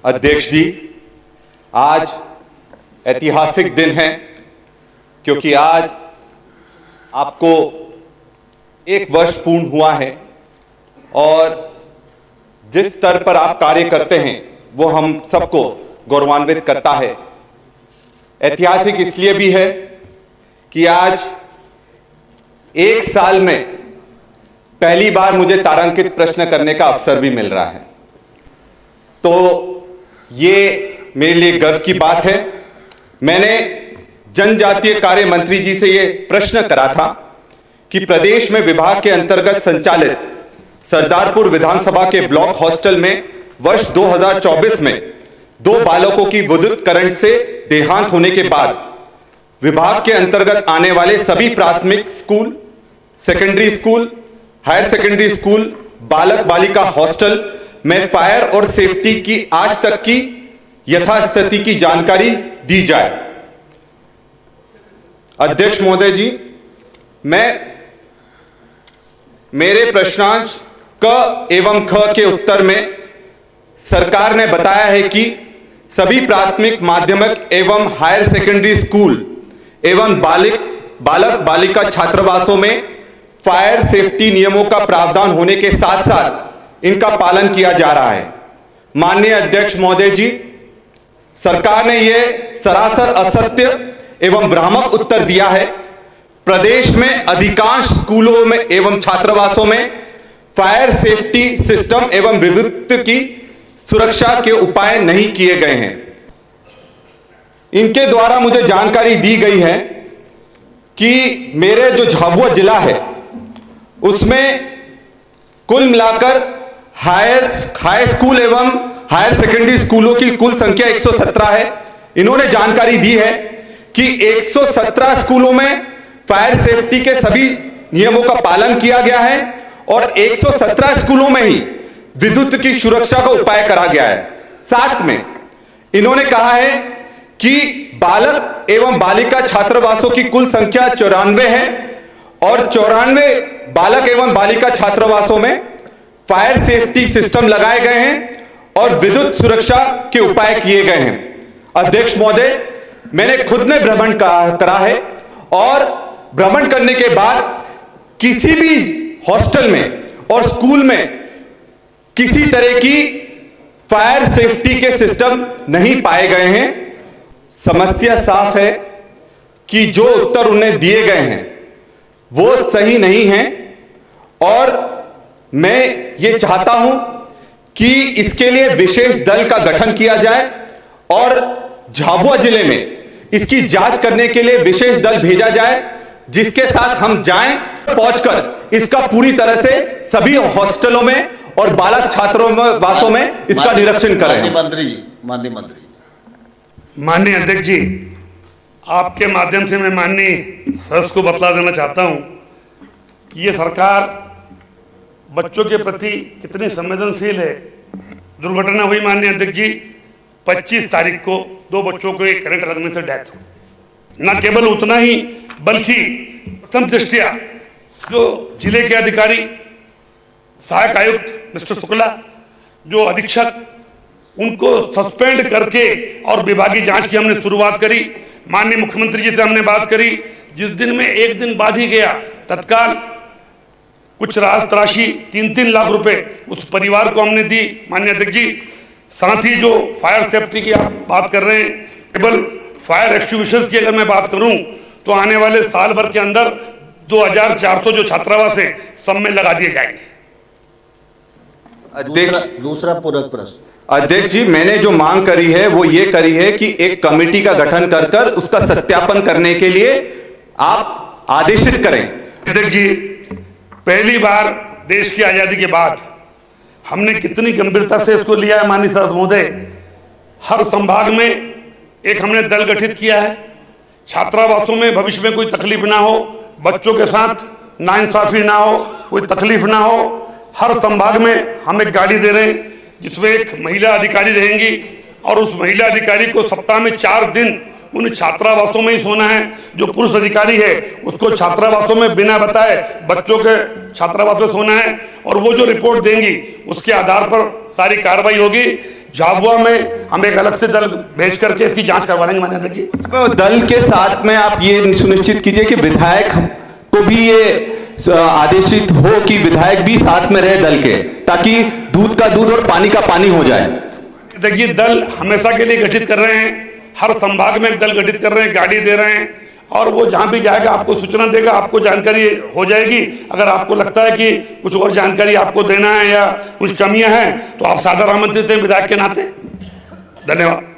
अध्यक्ष जी, आज ऐतिहासिक दिन है क्योंकि आज आपको 1 वर्ष पूर्ण हुआ है और जिस स्तर पर आप कार्य करते हैं वो हम सबको गौरवान्वित करता है। ऐतिहासिक इसलिए भी है कि आज 1 साल में पहली बार मुझे तारांकित प्रश्न करने का अवसर भी मिल रहा है, तो ये मेरे लिए गर्व की बात है। मैंने जनजातीय कार्य मंत्री जी से ये प्रश्न करा था कि प्रदेश में विभाग के अंतर्गत संचालित सरदारपुर विधानसभा के ब्लॉक हॉस्टल में वर्ष 2024 में 2 बालकों की विद्युत करंट से देहांत होने के बाद विभाग के अंतर्गत आने वाले सभी प्राथमिक school, secondary school, higher secondary school, बालक बालिका हॉस्टल में फायर और सेफ्टी की आज तक की यथास्थिति की जानकारी दी जाए। अध्यक्ष महोदय जी, मेरे प्रश्नांश क एवं ख के उत्तर में सरकार ने बताया है कि सभी प्राथमिक, माध्यमिक एवं हायर सेकेंडरी स्कूल एवं बालक बालिका छात्रावासों में फायर सेफ्टी नियमों का प्रावधान होने के साथ साथ इनका पालन किया जा रहा है। माननीय अध्यक्ष महोदय जी, सरकार ने यह सरासर असत्य एवं भ्रामक उत्तर दिया है। प्रदेश में अधिकांश स्कूलों में एवं छात्रावासों में फायर सेफ्टी सिस्टम एवं विद्युत की सुरक्षा के उपाय नहीं किए गए हैं। इनके द्वारा मुझे जानकारी दी गई है कि मेरे जो झाबुआ जिला है उसमें कुल मिलाकर हाई स्कूल एवं हायर सेकेंडरी स्कूलों की कुल संख्या 117 है। इन्होंने जानकारी दी है कि 117 स्कूलों में फायर सेफ्टी के सभी नियमों का पालन किया गया है और 117 स्कूलों में ही विद्युत की सुरक्षा का उपाय करा गया है। साथ में इन्होंने कहा है कि बालक एवं बालिका छात्रावासों की कुल संख्या 94 है और 94 बालक एवं बालिका छात्रावासों में फायर सेफ्टी सिस्टम लगाए गए हैं और विद्युत सुरक्षा के उपाय किए गए हैं। अध्यक्ष महोदय, मैंने खुद ने भ्रमण करा है और भ्रमण करने के बाद किसी भी हॉस्टल में और स्कूल में किसी तरह की फायर सेफ्टी के सिस्टम नहीं पाए गए हैं। समस्या साफ है कि जो उत्तर उन्हें दिए गए हैं वो सही नहीं हैं और मैं ये चाहता हूं कि इसके लिए विशेष दल का गठन किया जाए और झाबुआ जिले में इसकी जांच करने के लिए विशेष दल भेजा जाए, जिसके साथ हम जाएं, पहुंचकर इसका पूरी तरह से सभी हॉस्टलों में और बालक छात्रावासों में इसका निरीक्षण करें। माननीय अध्यक्ष जी, आपके माध्यम से मैं माननीय सदस्य को बतला देना चाहता हूं कि ये सरकार बच्चों के प्रति कितनी संवेदनशील है। दुर्घटना हुई माननीय अध्यक्ष जी, 25 तारीख को 2 बच्चों को एक करंट लगने से डेथ हुई। न केवल उतना ही बल्कि प्रथम दृष्टिया जो जिले के अधिकारी, सहायक आयुक्त मिस्टर शुक्ला, जो अधीक्षक, उनको सस्पेंड करके और विभागीय जांच की हमने शुरुआत करी। माननीय मुख्यमंत्री जी से हमने बात करी, जिस दिन में 1 दिन बाद ही गया, तत्काल कुछ राशि 3-3 लाख रुपए उस परिवार को हमने दी। माननीय अध्यक्ष जी, साथ ही जो फायर सेफ्टी की आप बात कर रहे हैं, केवल फायर एक्सटिंग्विशर्स की अगर मैं बात करूं तो आने वाले साल भर के अंदर 2400 जो छात्रावास है सब में लगा दिए जाएंगे। अध्यक्ष, दूसरा पूरक प्रश्न। अध्यक्ष जी, मैंने जो मांग करी है वो ये करी है कि एक कमेटी का गठन कर उसका सत्यापन करने के लिए आप आदेशित करें। अध्यक्ष जी, पहली बार देश की आजादी के बाद हमने कितनी गंभीरता से इसको लिया है। माननीय सदस्य महोदय, हर संभाग में एक हमने दल गठित किया है। छात्रावासों में भविष्य में कोई तकलीफ ना हो, बच्चों के साथ नाइंसाफी ना हो, कोई तकलीफ ना हो, हर संभाग में हम एक गाड़ी दे रहे हैं जिसमें एक महिला अधिकारी रहेंगी और उस महिला अधिकारी को सप्ताह में 4 दिन उन छात्रावासों में ही सोना है। जो पुरुष अधिकारी है उसको छात्रावासों में बिना बताए बच्चों के छात्रावासों में सोना है और वो जो रिपोर्ट देंगी उसके आधार पर सारी कार्रवाई होगी। झाबुआ में हम एक अलग से दल भेज करके इसकी जांच करवा लेंगे माननीय अध्यक्ष जी। तो दल के साथ में आप ये सुनिश्चित कीजिए कि विधायक को भी ये आदेशित हो कि विधायक भी साथ में रहे दल के, ताकि दूध का दूध और पानी का पानी हो जाए। देखिए, दल हमेशा के लिए गठित कर रहे हैं, हर संभाग में एक दल गठित कर रहे हैं, गाड़ी दे रहे हैं, और वो जहां भी जाएगा आपको सूचना देगा, आपको जानकारी हो जाएगी। अगर आपको लगता है कि कुछ और जानकारी आपको देना है या कुछ कमियां हैं तो आप सादर आमंत्रित हैं विधायक के नाते। धन्यवाद।